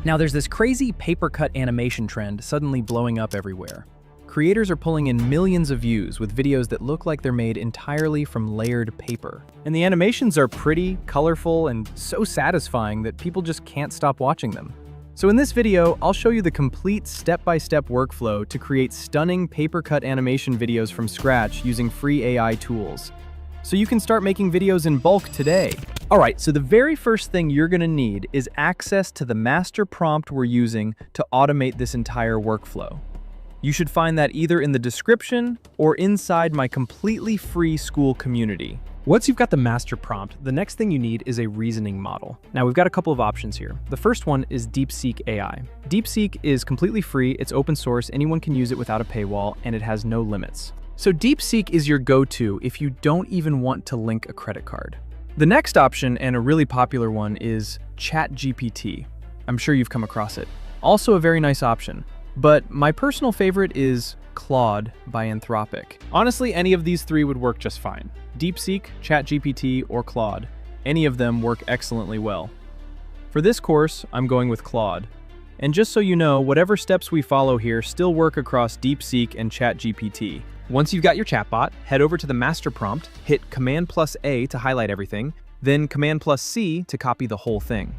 Now there's this crazy paper cut animation trend suddenly blowing up everywhere. Creators are pulling in millions of views with videos that look like they're made entirely from layered paper. And the animations are pretty, colorful, and so satisfying that people just can't stop watching them. So in this video, I'll show you the complete step-by-step workflow to create stunning paper-cut animation videos from scratch using free AI tools. So you can start making videos in bulk today. Alright, so the very first thing you're gonna need is access to the master prompt we're using to automate this entire workflow. You should find that either in the description or inside my completely free school community. Once you've got the master prompt, the next thing you need is a reasoning model. Now we've got a couple of options here. The first one is DeepSeek AI. DeepSeek is completely free, it's open source, anyone can use it without a paywall, and it has no limits. So DeepSeek is your go-to if you don't even want to link a credit card. The next option, and a really popular one, is ChatGPT. I'm sure you've come across it. Also a very nice option. But my personal favorite is Claude by Anthropic. Honestly, any of these three would work just fine. DeepSeek, ChatGPT, or Claude. Any of them work excellently well. For this course, I'm going with Claude. And just so you know, whatever steps we follow here still work across DeepSeek and ChatGPT. Once you've got your chatbot, head over to the master prompt, hit Command+A to highlight everything, then Command+C to copy the whole thing.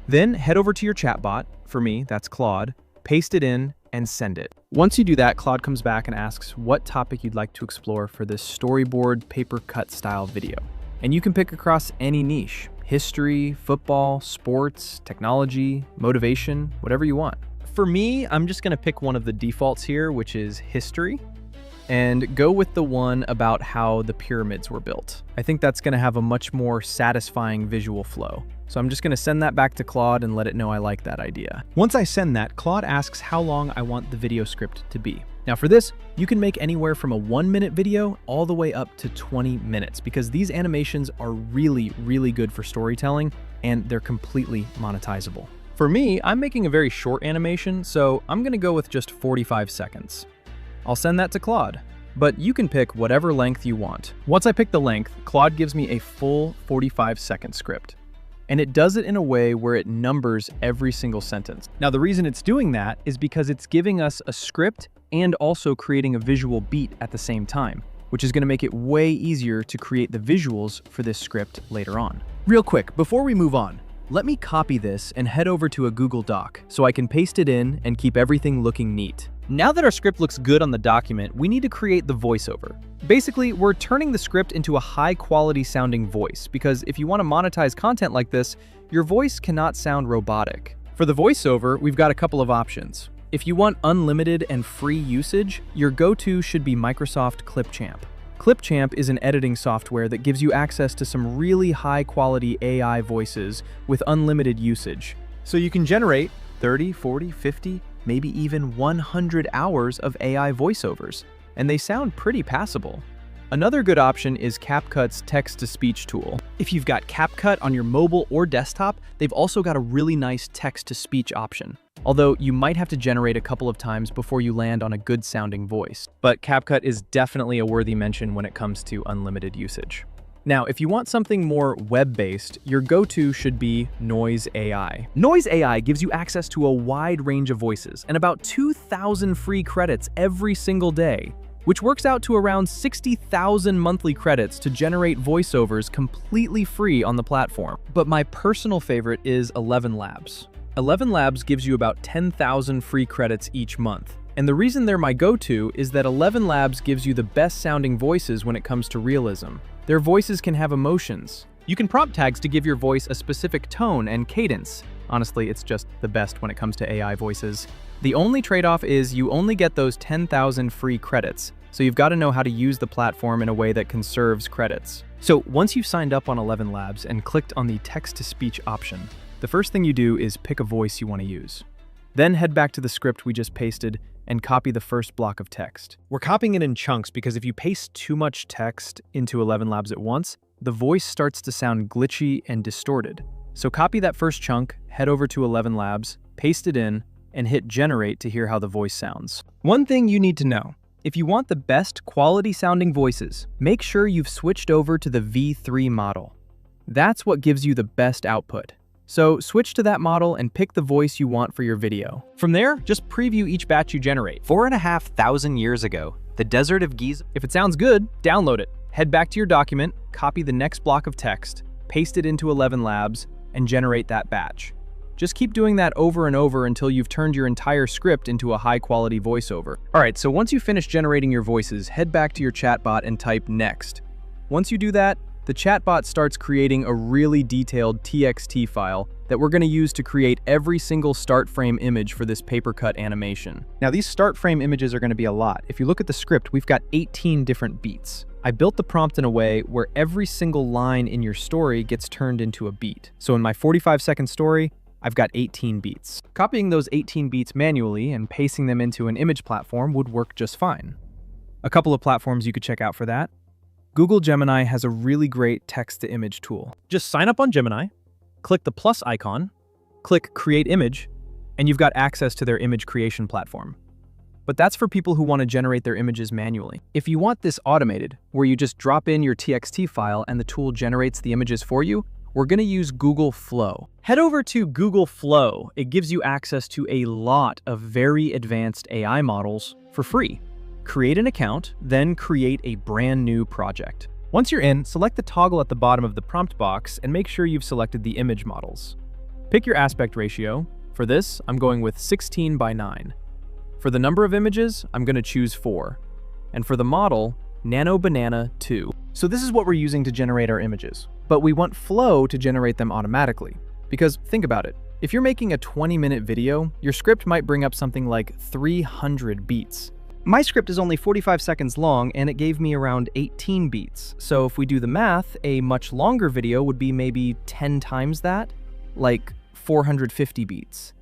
Then head over to your chatbot, for me, that's Claude, paste it in, and send it. Once you do that, Claude comes back and asks what topic you'd like to explore for this storyboard paper cut style video. And you can pick across any niche: history, football, sports, technology, motivation, whatever you want. For me, I'm just gonna pick one of the defaults here, which is history, and go with the one about how the pyramids were built. I think that's gonna have a much more satisfying visual flow. So I'm just gonna send that back to Claude and let it know I like that idea. Once I send that, Claude asks how long I want the video script to be. Now for this, you can make anywhere from a 1-minute video all the way up to 20 minutes because these animations are really, really good for storytelling and they're completely monetizable. For me, I'm making a very short animation, so I'm gonna go with just 45 seconds. I'll send that to Claude, but you can pick whatever length you want. Once I pick the length, Claude gives me a full 45-second script. And it does it in a way where it numbers every single sentence. Now, the reason it's doing that is because it's giving us a script and also creating a visual beat at the same time, which is gonna make it way easier to create the visuals for this script later on. Real quick, before we move on, let me copy this and head over to a Google Doc so I can paste it in and keep everything looking neat. Now that our script looks good on the document, we need to create the voiceover. Basically, we're turning the script into a high-quality sounding voice, because if you want to monetize content like this, your voice cannot sound robotic. For the voiceover, we've got a couple of options. If you want unlimited and free usage, your go-to should be Microsoft Clipchamp. Clipchamp is an editing software that gives you access to some really high-quality AI voices with unlimited usage. So you can generate 30, 40, 50, maybe even 100 hours of AI voiceovers, and they sound pretty passable. Another good option is CapCut's text-to-speech tool. If you've got CapCut on your mobile or desktop, they've also got a really nice text-to-speech option, although you might have to generate a couple of times before you land on a good-sounding voice. But CapCut is definitely a worthy mention when it comes to unlimited usage. Now, if you want something more web-based, your go-to should be Noise AI. Noise AI gives you access to a wide range of voices and about 2,000 free credits every single day, which works out to around 60,000 monthly credits to generate voiceovers completely free on the platform. But my personal favorite is ElevenLabs. ElevenLabs gives you about 10,000 free credits each month. And the reason they're my go-to is that ElevenLabs gives you the best sounding voices when it comes to realism. Their voices can have emotions. You can prompt tags to give your voice a specific tone and cadence. Honestly, it's just the best when it comes to AI voices. The only trade-off is you only get those 10,000 free credits, so you've got to know how to use the platform in a way that conserves credits. So once you've signed up on ElevenLabs and clicked on the text-to-speech option, the first thing you do is pick a voice you want to use. Then head back to the script we just pasted and copy the first block of text. We're copying it in chunks because if you paste too much text into ElevenLabs at once, the voice starts to sound glitchy and distorted. So copy that first chunk, head over to ElevenLabs, paste it in, and hit generate to hear how the voice sounds. One thing you need to know: if you want the best quality sounding voices, make sure you've switched over to the V3 model. That's what gives you the best output. So switch to that model and pick the voice you want for your video. From there, just preview each batch you generate. 4,500 years ago, the desert of Giza. If it sounds good, download it. Head back to your document, copy the next block of text, paste it into ElevenLabs, and generate that batch. Just keep doing that over and over until you've turned your entire script into a high-quality voiceover. Alright, so once you finish generating your voices, head back to your chatbot and type next. Once you do that, the chatbot starts creating a really detailed TXT file that we're going to use to create every single start frame image for this paper cut animation. Now, these start frame images are going to be a lot. If you look at the script, we've got 18 different beats. I built the prompt in a way where every single line in your story gets turned into a beat. So in my 45-second story, I've got 18 beats. Copying those 18 beats manually and pasting them into an image platform would work just fine. A couple of platforms you could check out for that. Google Gemini has a really great text-to-image tool. Just sign up on Gemini, click the plus icon, click Create Image, and you've got access to their image creation platform. But that's for people who want to generate their images manually. If you want this automated, where you just drop in your TXT file and the tool generates the images for you, we're going to use Google Flow. Head over to Google Flow. It gives you access to a lot of very advanced AI models for free. Create an account, then create a brand new project. Once you're in, select the toggle at the bottom of the prompt box and make sure you've selected the image models. Pick your aspect ratio. For this, I'm going with 16:9. For the number of images, I'm going to choose 4. And for the model, Nano Banana 2. So this is what we're using to generate our images. But we want Flow to generate them automatically. Because think about it. If you're making a 20-minute video, your script might bring up something like 300 beats. My script is only 45 seconds long and it gave me around 18 beats. So if we do the math, a much longer video would be maybe 10 times that, like 450 beats.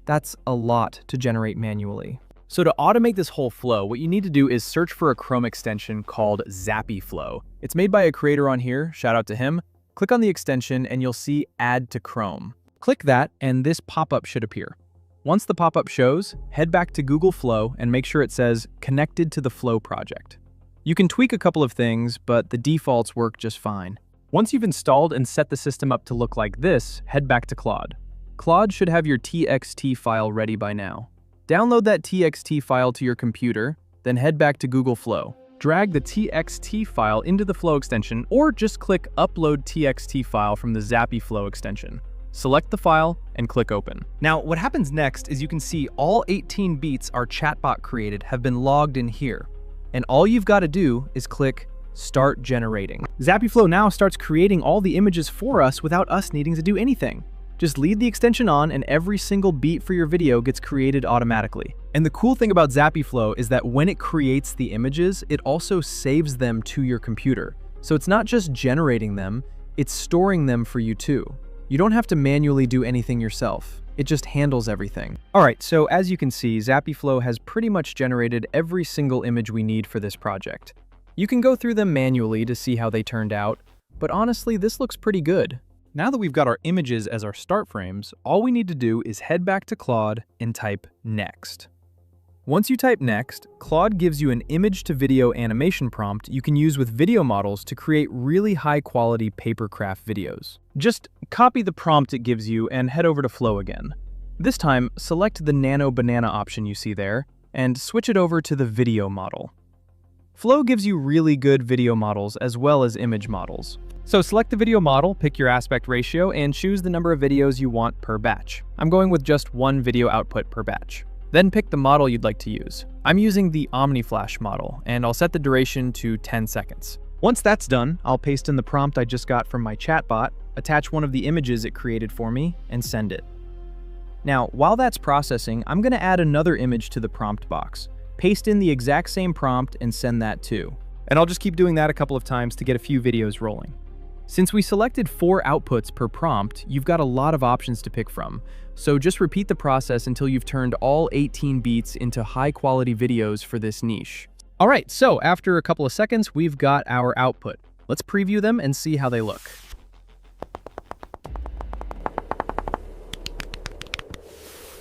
That's a lot to generate manually. So to automate this whole flow, what you need to do is search for a Chrome extension called ZappyFlow. It's made by a creator on here, shout out to him. Click on the extension and you'll see Add to Chrome. Click that and this pop-up should appear. Once the pop-up shows, head back to Google Flow and make sure it says Connected to the Flow project. You can tweak a couple of things, but the defaults work just fine. Once you've installed and set the system up to look like this, head back to Claude. Claude should have your TXT file ready by now. Download that TXT file to your computer, then head back to Google Flow. Drag the TXT file into the Flow extension, or just click Upload TXT file from the ZappyFlow extension. Select the file and click Open. Now, what happens next is you can see all 18 beats our chatbot created have been logged in here. And all you've got to do is click Start Generating. ZappyFlow now starts creating all the images for us without us needing to do anything. Just leave the extension on and every single beat for your video gets created automatically. And the cool thing about ZappyFlow is that when it creates the images, it also saves them to your computer. So it's not just generating them, it's storing them for you too. You don't have to manually do anything yourself. It just handles everything. Alright, so as you can see, ZappyFlow has pretty much generated every single image we need for this project. You can go through them manually to see how they turned out, but honestly, this looks pretty good. Now that we've got our images as our start frames, all we need to do is head back to Claude and type Next. Once you type Next, Claude gives you an image-to-video animation prompt you can use with video models to create really high-quality papercraft videos. Just copy the prompt it gives you and head over to Flow again. This time, select the Nano Banana option you see there, and switch it over to the video model. Flow gives you really good video models as well as image models. So select the video model, pick your aspect ratio, and choose the number of videos you want per batch. I'm going with just one video output per batch. Then pick the model you'd like to use. I'm using the OmniFlash model, and I'll set the duration to 10 seconds. Once that's done, I'll paste in the prompt I just got from my chatbot, attach one of the images it created for me, and send it. Now, while that's processing, I'm going to add another image to the prompt box. Paste in the exact same prompt and send that too. And I'll just keep doing that a couple of times to get a few videos rolling. Since we selected 4 outputs per prompt, you've got a lot of options to pick from. So just repeat the process until you've turned all 18 beats into high-quality videos for this niche. All right, so after a couple of seconds, we've got our output. Let's preview them and see how they look.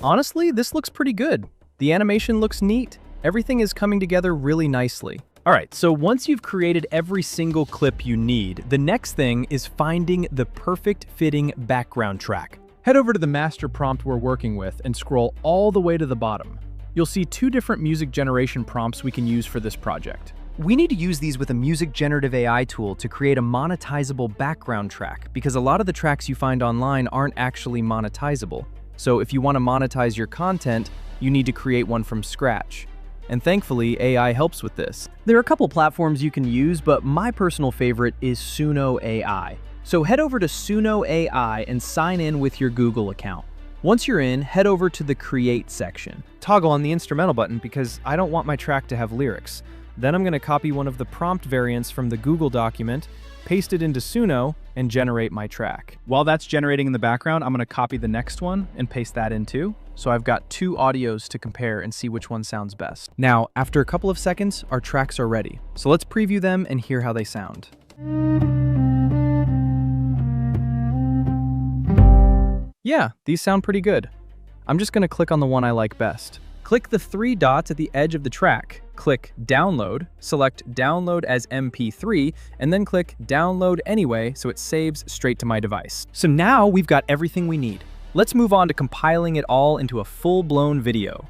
Honestly, this looks pretty good. The animation looks neat. Everything is coming together really nicely. All right, so once you've created every single clip you need, the next thing is finding the perfect fitting background track. Head over to the master prompt we're working with and scroll all the way to the bottom. You'll see 2 different music generation prompts we can use for this project. We need to use these with a music generative AI tool to create a monetizable background track, because a lot of the tracks you find online aren't actually monetizable. So if you want to monetize your content, you need to create one from scratch. And thankfully, AI helps with this. There are a couple platforms you can use, but my personal favorite is Suno AI. So head over to Suno AI and sign in with your Google account. Once you're in, head over to the Create section. Toggle on the instrumental button because I don't want my track to have lyrics. Then I'm going to copy one of the prompt variants from the Google document, paste it into Suno, and generate my track. While that's generating in the background, I'm going to copy the next one and paste that in too. So I've got 2 audios to compare and see which one sounds best. Now, after a couple of seconds, our tracks are ready. So let's preview them and hear how they sound. Yeah, these sound pretty good. I'm just going to click on the one I like best. Click the 3 dots at the edge of the track, click Download, select Download as MP3, and then click Download Anyway so it saves straight to my device. So now we've got everything we need. Let's move on to compiling it all into a full-blown video.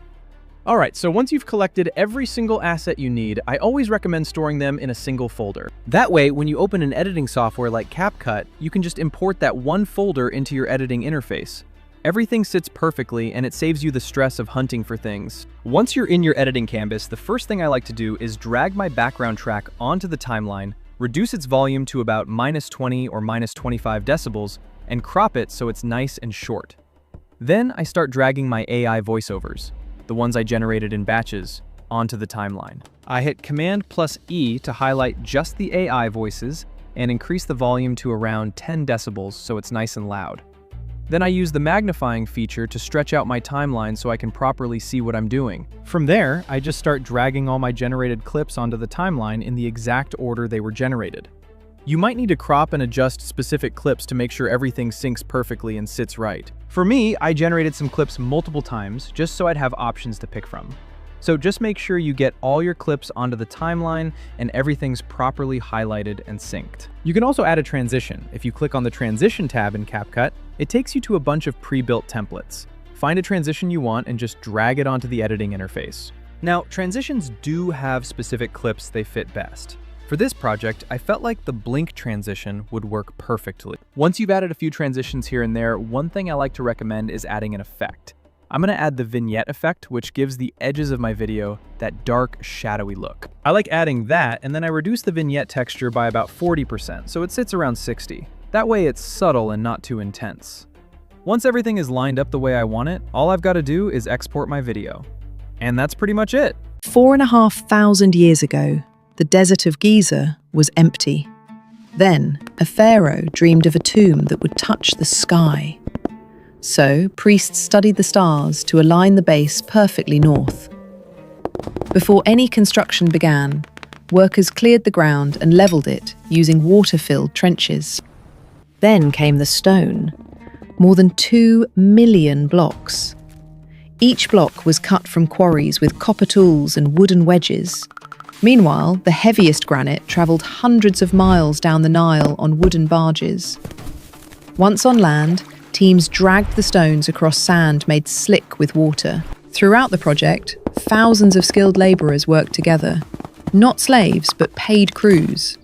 Alright, so once you've collected every single asset you need, I always recommend storing them in a single folder. That way, when you open an editing software like CapCut, you can just import that one folder into your editing interface. Everything sits perfectly, and it saves you the stress of hunting for things. Once you're in your editing canvas, the first thing I like to do is drag my background track onto the timeline, reduce its volume to about -20 or -25 decibels, and crop it so it's nice and short. Then I start dragging my AI voiceovers, the ones I generated in batches, onto the timeline. I hit Command+E to highlight just the AI voices and increase the volume to around 10 decibels so it's nice and loud. Then I use the magnifying feature to stretch out my timeline so I can properly see what I'm doing. From there, I just start dragging all my generated clips onto the timeline in the exact order they were generated. You might need to crop and adjust specific clips to make sure everything syncs perfectly and sits right. For me, I generated some clips multiple times just so I'd have options to pick from. So just make sure you get all your clips onto the timeline and everything's properly highlighted and synced. You can also add a transition. If you click on the Transition tab in CapCut, it takes you to a bunch of pre-built templates. Find a transition you want and just drag it onto the editing interface. Now, transitions do have specific clips they fit best. For this project, I felt like the blink transition would work perfectly. Once you've added a few transitions here and there, one thing I like to recommend is adding an effect. I'm going to add the vignette effect, which gives the edges of my video that dark, shadowy look. I like adding that, and then I reduce the vignette texture by about 40%, so it sits around 60. That way it's subtle and not too intense. Once everything is lined up the way I want it, all I've got to do is export my video. And that's pretty much it. 4,500 years ago, the desert of Giza was empty. Then, a pharaoh dreamed of a tomb that would touch the sky. So, priests studied the stars to align the base perfectly north. Before any construction began, workers cleared the ground and leveled it using water-filled trenches. Then came the stone, more than 2 million blocks. Each block was cut from quarries with copper tools and wooden wedges. Meanwhile, the heaviest granite travelled hundreds of miles down the Nile on wooden barges. Once on land, teams dragged the stones across sand made slick with water. Throughout the project, thousands of skilled labourers worked together. Not slaves, but paid crews.